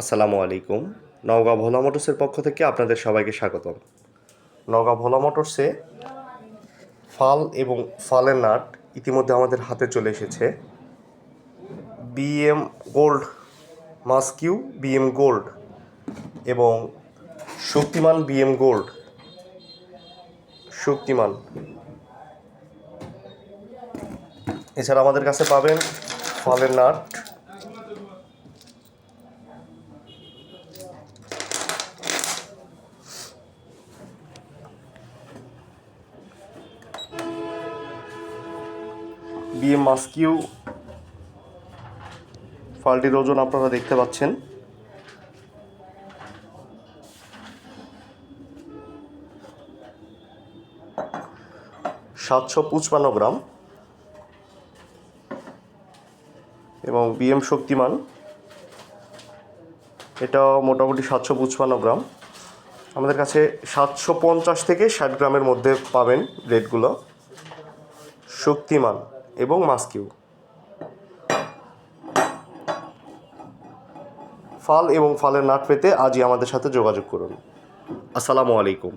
আসসালামু আলাইকুম। নওগাঁ ভোলা মোটরসের পক্ষ থেকে আপনাদের সবাইকে স্বাগতম। নওগাঁ ভোলা মোটরসে ফাল এবং ফালের নাট ইতিমধ্যে আমাদের হাতে চলে এসেছে। বিএম গোল্ড মাস্কিউ বিএম গোল্ড এবং শক্তিমান বিএম গোল্ড শক্তিমান। এছাড়া আমাদের কাছে পাবেন ফালের নাট, বিএম মাস্কিউ। ফালটির ওজন আপনারা দেখতে পাচ্ছেন। $755 এবং বিএম শক্তিমান এটাও মোটামুটি 755 আমাদের কাছে 750 থেকে 60 গ্রামের মধ্যে পাবেন রেটগুলো। শক্তিমান এবং মাস্কিউ। ফাল এবং ফালের নাট পেতে আজই আমাদের সাথে যোগাযোগ করুন। আসসালামু আলাইকুম।